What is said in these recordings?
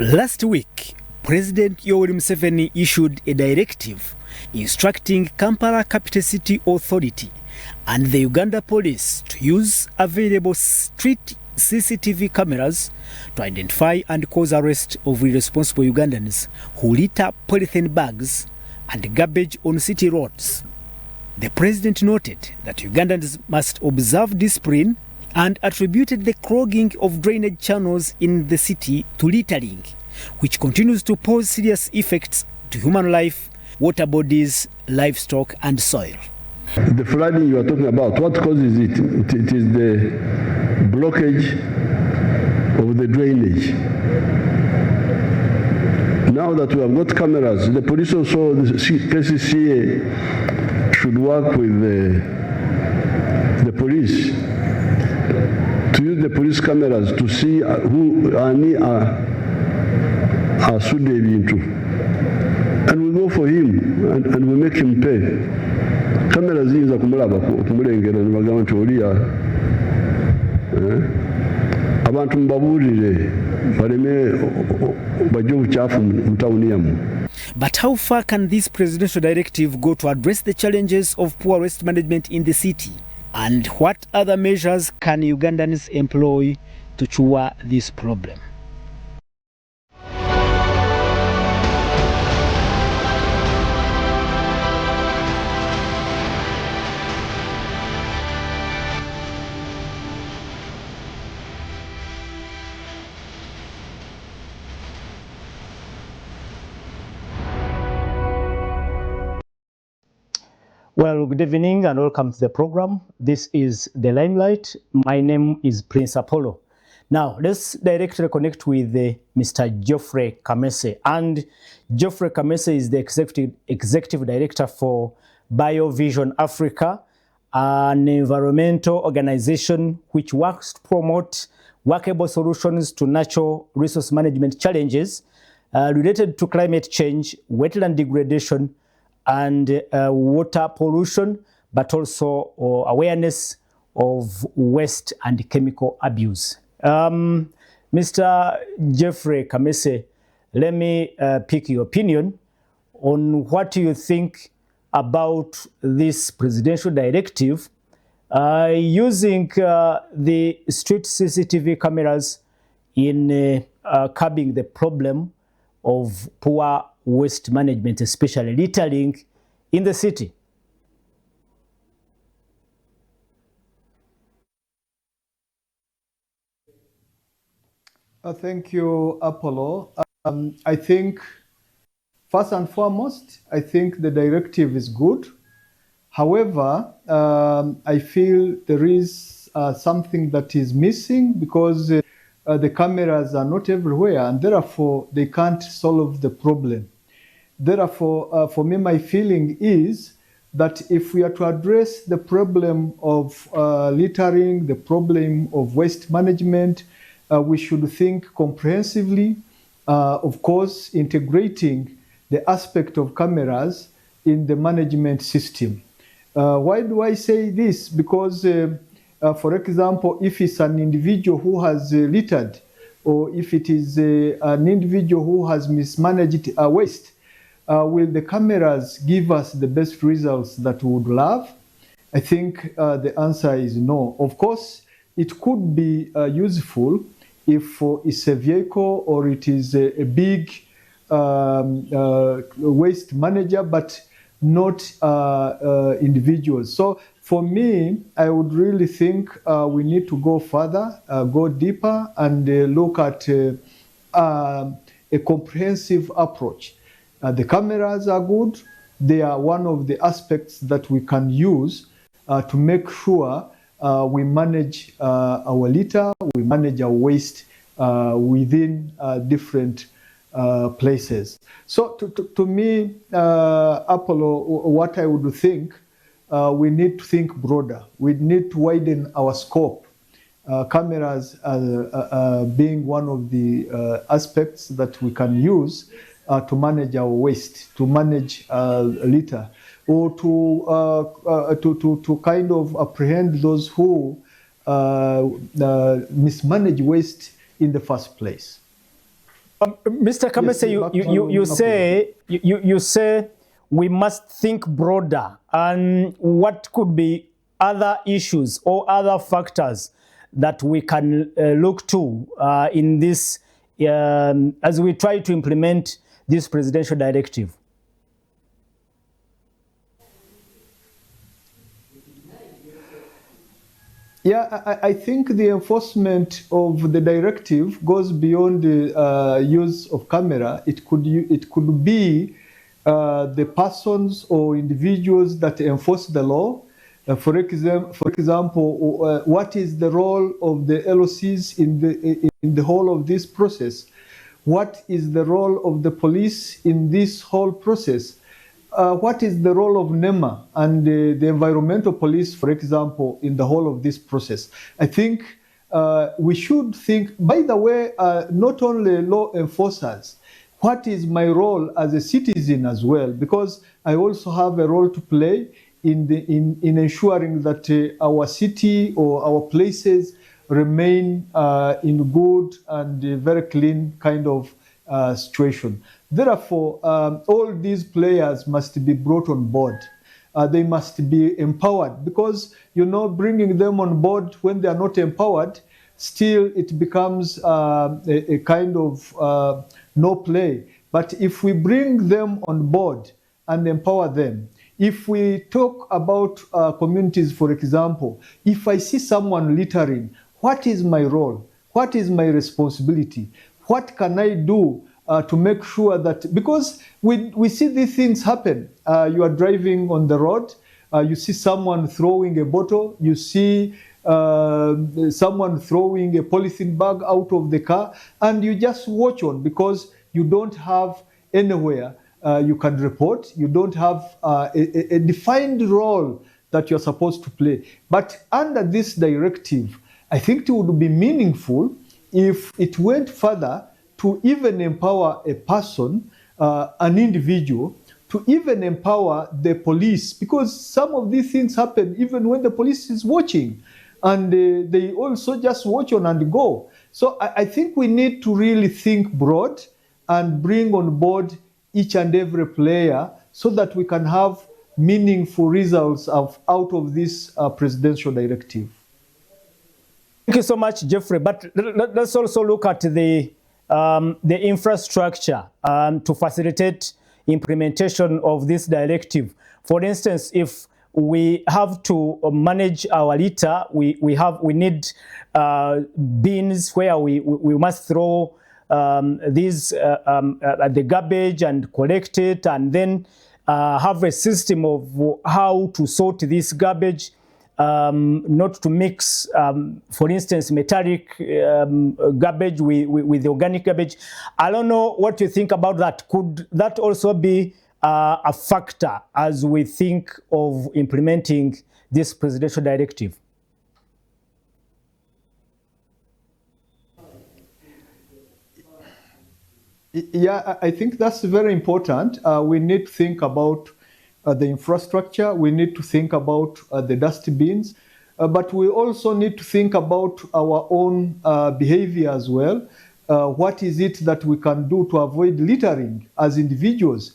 Last week, President Yoweri Museveni issued a directive instructing Kampala Capital City Authority and the Uganda Police to use available street CCTV cameras to identify and cause arrest of irresponsible Ugandans who litter polythene bags and garbage on city roads. The president noted that Ugandans must observe discipline and attributed the clogging of drainage channels in the city to littering, which continues to pose serious effects to human life, water bodies, livestock, and soil. The flooding you are talking about, what causes it? It is the blockage of the drainage. Now that we have got cameras, the police also, the KCCA should work with the police to use the police cameras to see who are sued into. And we go for him and we make him pay. Cameras zinza kumulaba kumulengera nibagamba nti oliya abantu mbabulire baleme bajje obuchafu mu tawuni yamu. But how far can this presidential directive go to address the challenges of poor waste management in the city? And what other measures can Ugandans employ to cure this problem? Well, good evening and welcome to the program. This is The Limelight. My name is Prince Apollo. Now, let's directly connect with Mr. Geoffrey Kamese. And Geoffrey Kamese is the executive director for BioVision Africa, an environmental organization which works to promote workable solutions to natural resource management challenges related to climate change, wetland degradation, and water pollution, but also awareness of waste and chemical abuse. Mr. Geoffrey Kamese, let me pick your opinion on what you think about this presidential directive using the street CCTV cameras in curbing the problem of poor waste management, especially littering in the city. Thank you, Apollo. I think, first and foremost, I think the directive is good. However, I feel there is something that is missing because the cameras are not everywhere and therefore they can't solve the problem. Therefore, for me, my feeling is that if we are to address the problem of littering, the problem of waste management, we should think comprehensively, of course, integrating the aspect of cameras in the management system. Why do I say this? Because, for example, if it's an individual who has littered, or if it is an individual who has mismanaged waste, will the cameras give us the best results that we would love? I think the answer is no. Of course, it could be useful if it's a vehicle or it is a big waste manager, but not individuals. So for me, I would really think we need to go further, go deeper, and look at a comprehensive approach. The cameras are good. They are one of the aspects that we can use to make sure we manage our litter, we manage our waste within different places. So to me, Apollo, what I would think, we need to think broader. We need to widen our scope. Cameras being one of the aspects that we can use to manage our waste, to manage litter, or to kind of apprehend those who mismanage waste in the first place. Mr. Kamese, Yes, you say we must think broader, and what could be other issues or other factors that we can look to in this as we try to implement this presidential directive? Yeah, I think the enforcement of the directive goes beyond the use of camera. It could be the persons or individuals that enforce the law. For example, what is the role of the LOCs in the whole of this process? What is the role of the police in this whole process? What is the role of NEMA and the environmental police, for example, in the whole of this process? I think we should think, by the way, not only law enforcers, what is my role as a citizen as well? Because I also have a role to play in ensuring that our city or our places remain in good and very clean kind of situation. Therefore, all these players must be brought on board. They must be empowered because, bringing them on board when they are not empowered, still it becomes a kind of no play. But if we bring them on board and empower them, if we talk about communities, for example, if I see someone littering, what is my role? What is my responsibility? What can I do to make sure that, because we see these things happen. You are driving on the road, you see someone throwing a bottle, you see someone throwing a polythene bag out of the car, and you just watch on because you don't have anywhere you can report, you don't have a defined role that you're supposed to play. But under this directive, I think it would be meaningful if it went further to even empower a person, an individual, to even empower the police, because some of these things happen even when the police is watching, and they also just watch on and go. So I think we need to really think broad and bring on board each and every player so that we can have meaningful results out of this presidential directive. Thank you so much, Jeffrey. But let's also look at the infrastructure to facilitate implementation of this directive. For instance, if we have to manage our litter, we need bins where we must throw the garbage and collect it, and then have a system of how to sort this garbage. Not to mix, for instance, metallic garbage with organic garbage. I don't know what you think about that. Could that also be a factor as we think of implementing this presidential directive? Yeah, I think that's very important. We need to think about the infrastructure, we need to think about the dustbins, but we also need to think about our own behavior as well. What is it that we can do to avoid littering as individuals?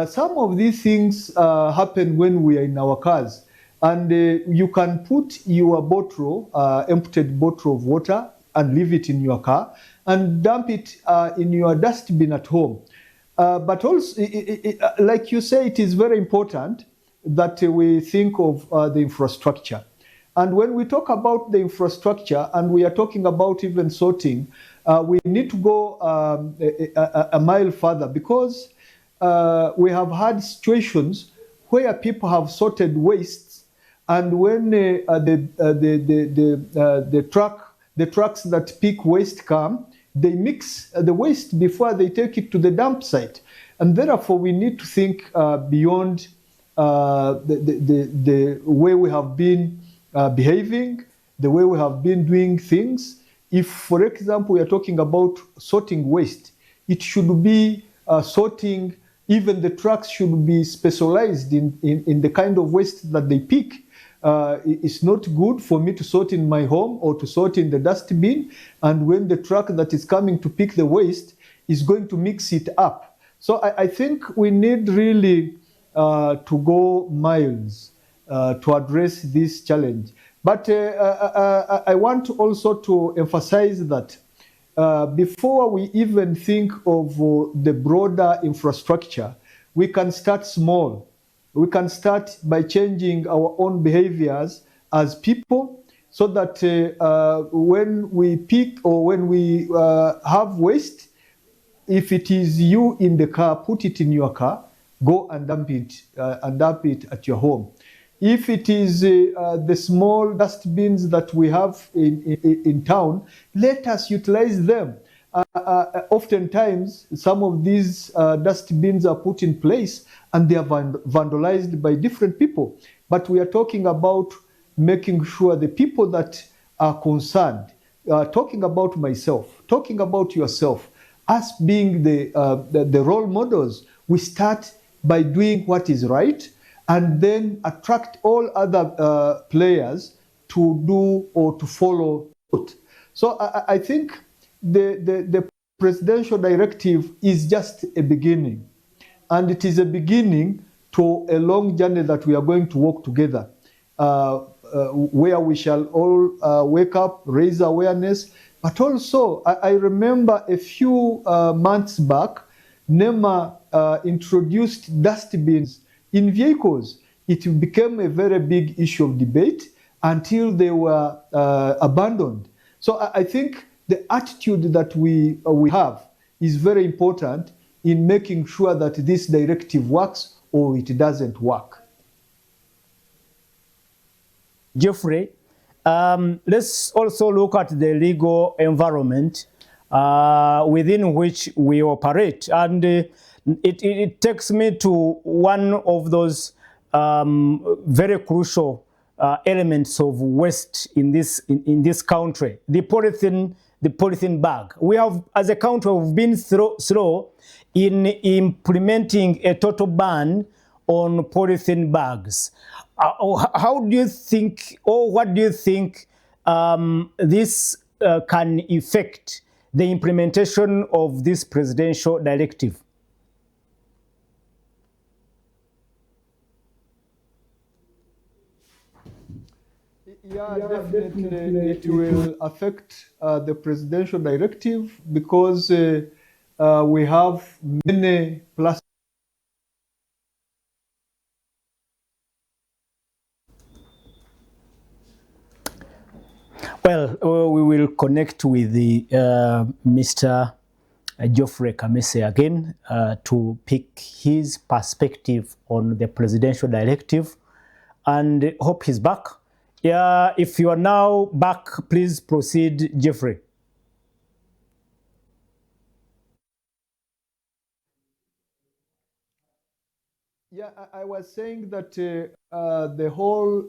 Some of these things happen when we are in our cars, and you can put your bottle, emptied bottle of water, and leave it in your car and dump it in your dustbin at home. But also, like you say, it is very important that we think of the infrastructure. And when we talk about the infrastructure and we are talking about even sorting, we need to go a mile further, because we have had situations where people have sorted wastes, and when the trucks that pick waste come, they mix the waste before they take it to the dump site. And therefore, we need to think beyond the way we have been behaving, the way we have been doing things. If, for example, we are talking about sorting waste, it should be sorting, even the trucks should be specialized in the kind of waste that they pick. It's not good for me to sort in my home or to sort in the dustbin, and when the truck that is coming to pick the waste is going to mix it up. So I think we need really to go miles to address this challenge. But I want also to emphasize that before we even think of the broader infrastructure, we can start small. We can start by changing our own behaviors as people, so that when we pick or when we have waste, if it is you in the car, put it in your car, go and dump it at your home. If it is the small dustbins that we have in town, let us utilize them. Oftentimes, some of these dustbins are put in place and they are vandalized by different people. But we are talking about making sure the people that are concerned, talking about myself, talking about yourself, us being the role models, we start by doing what is right, and then attract all other players to do or to follow suit. So I think the presidential directive is just a beginning, and it is a beginning to a long journey that we are going to walk together, where we shall all wake up, raise awareness. But also, I remember a few months back, NEMA introduced dustbins in vehicles. It became a very big issue of debate until they were abandoned. So I think the attitude that we have is very important in making sure that this directive works or it doesn't work. Geoffrey, let's also look at the legal environment within which we operate. And it takes me to one of those very crucial elements of waste in this country, the polythene bag. We have, as a country, we've been slow in implementing a total ban on polythene bags. How do you think, or what do you think this can affect the implementation of this presidential directive? Yeah, definitely it will affect the presidential directive, because we have many plastic. Well, we will connect with the Mr. Geoffrey Kamese again to pick his perspective on the presidential directive, and hope he's back. Yeah, if you are now back, please proceed, Geoffrey. Yeah, I was saying that the whole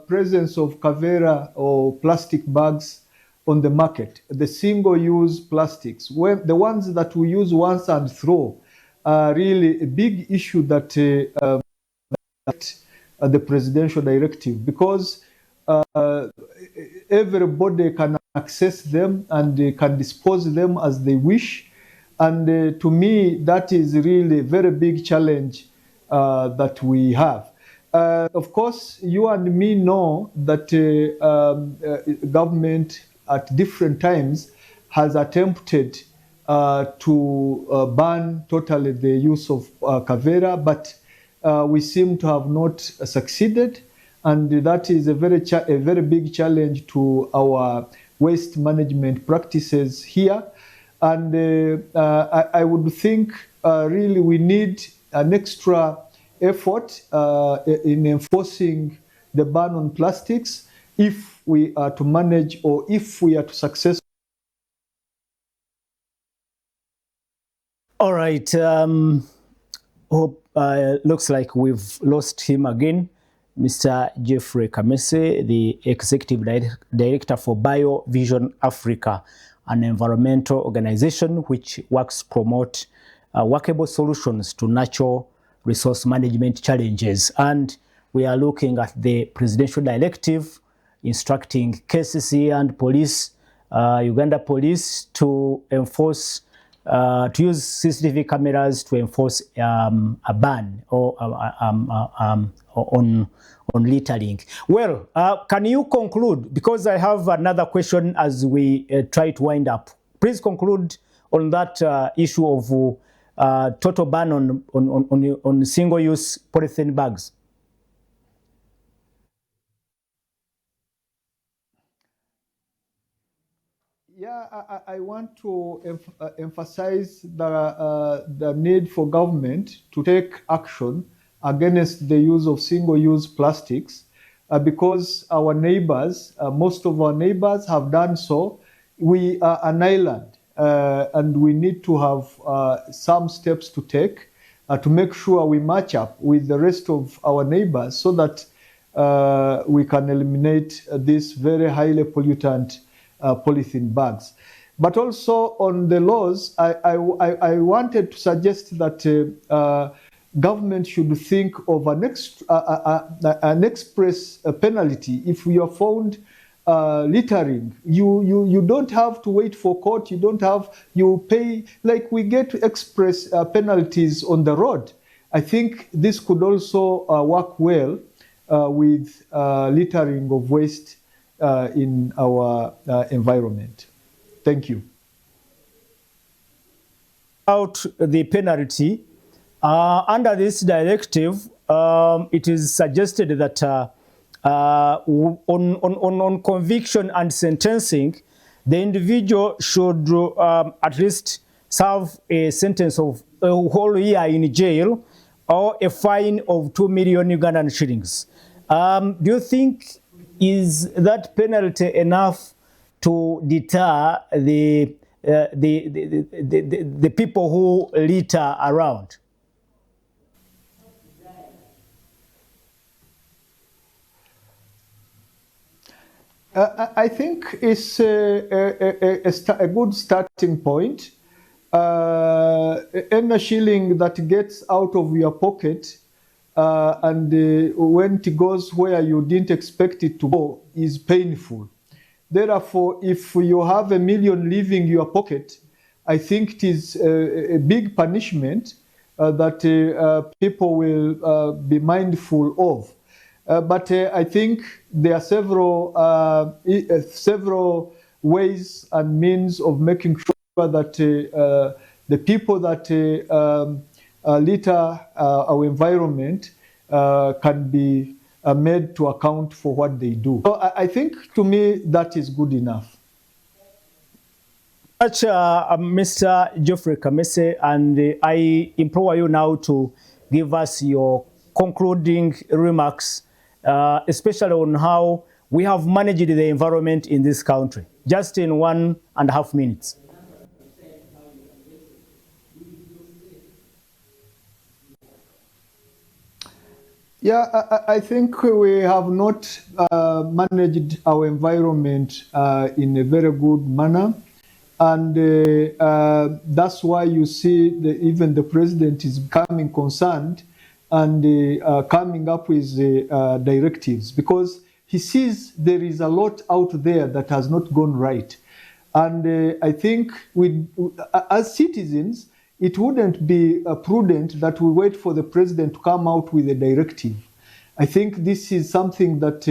presence of Kavera or plastic bags on the market, the single-use plastics, the ones that we use once and throw, are really a big issue that the presidential directive, because everybody can access them and they can dispose them as they wish. And to me, that is really a very big challenge that we have. Of course, you and me know that government at different times has attempted to ban totally the use of Kavera, but we seem to have not succeeded, and that is a very big challenge to our waste management practices here. And I would think really we need an extra effort in enforcing the ban on plastics if we are to manage, or if we are to success. All right. Looks like we've lost him again. Mr. Geoffrey Kamese, the Executive Director for BioVision Africa, an environmental organization which works to promote workable solutions to natural resource management challenges. And we are looking at the presidential directive instructing KCC and police, Uganda police, to enforce to use CCTV cameras to enforce a ban or on littering. Well, can you conclude? Because I have another question as we try to wind up. Please conclude on that issue of total ban on single-use polythene bags. Yeah, I want to emphasize the need for government to take action against the use of single-use plastics because our neighbors, most of our neighbors have done so. We are an island and we need to have some steps to take to make sure we match up with the rest of our neighbors so that we can eliminate this very highly pollutant polythene bags. But also on the laws, I wanted to suggest that government should think of an express penalty if we are found littering. You don't have to wait for court. You pay, like we get express penalties on the road. I think this could also work well with littering of waste in our environment. Thank you. About the penalty, under this directive, it is suggested that on conviction and sentencing, the individual should at least serve a sentence of a whole year in jail or a fine of 2 million Ugandan shillings. Do you think is that penalty enough to deter the people who litter around? I think it's a good starting point. Any shilling that gets out of your pocket and when it goes where you didn't expect it to go is painful. Therefore, if you have $1 million leaving your pocket, I think it is a big punishment that people will be mindful of. But I think there are several ways and means of making sure that the people that litter our environment can be made to account for what they do. So I think, to me, that is good enough. Mr. Geoffrey Kamese, and I implore you now to give us your concluding remarks, especially on how we have managed the environment in this country, just in 1.5 minutes. Yeah, I think we have not managed our environment in a very good manner. And that's why you see even the president is becoming concerned and coming up with directives, because he sees there is a lot out there that has not gone right. And I think as citizens, it wouldn't be prudent that we wait for the president to come out with a directive. I think this is something that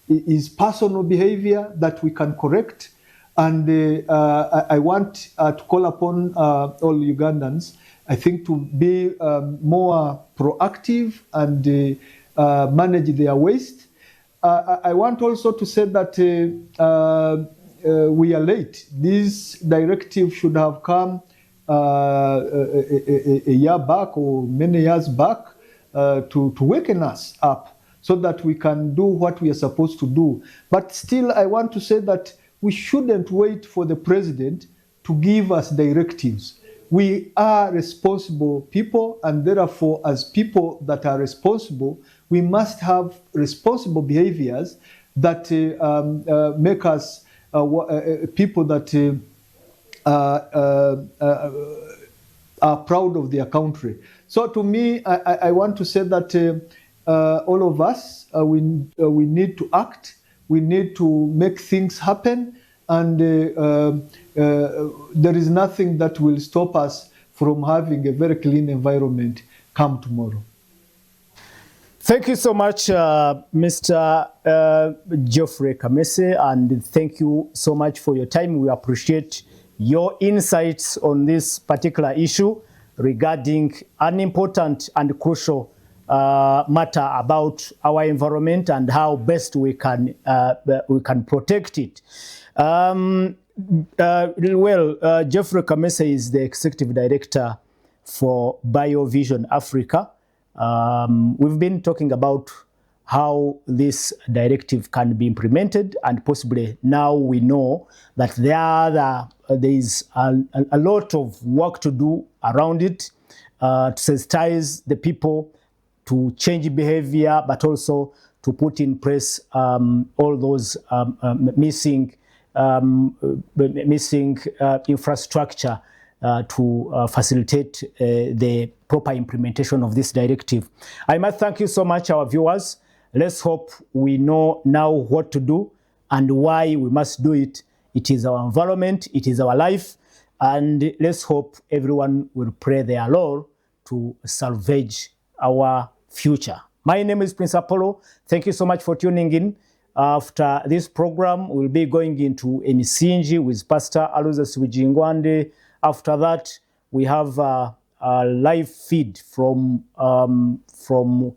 is personal behavior that we can correct. And I want to call upon all Ugandans, I think, to be more proactive and manage their waste. I want also to say that we are late. This directive should have come a year back or many years back to waken us up so that we can do what we are supposed to do. But still, I want to say that we shouldn't wait for the president to give us directives. We are responsible people, and therefore, as people that are responsible, we must have responsible behaviors that make us people that are proud of their country. So to me, I want to say that all of us, we need to act. We need to make things happen. and there is nothing that will stop us from having a very clean environment come tomorrow. Thank you so much, Mr. Geoffrey Kamese, and thank you so much for your time. We appreciate your insights on this particular issue regarding an important and crucial matter about our environment and how best we can protect it. Geoffrey Kamese is the Executive Director for BioVision Africa. We've been talking about how this directive can be implemented, and possibly now we know that there is a lot of work to do around it to sensitize the people to change behavior, but also to put in place all those missing infrastructure to facilitate the proper implementation of this directive. I must thank you so much, our viewers. Let's hope we know now what to do and why we must do it. It is our environment, it is our life, and let's hope everyone will play their role to salvage our future. My name is Prince Apollo. Thank you so much for tuning in. After this program, we'll be going into Emisinji with Pastor Aluza Swijingwande. After that, we have a live feed from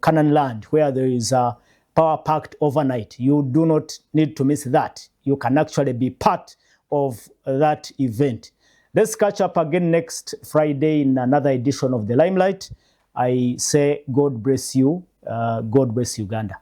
Canaan Land, where there is a power packed overnight. You do not need to miss that. You can actually be part of that event. Let's catch up again next Friday in another edition of The Limelight. I say God bless you. God bless Uganda.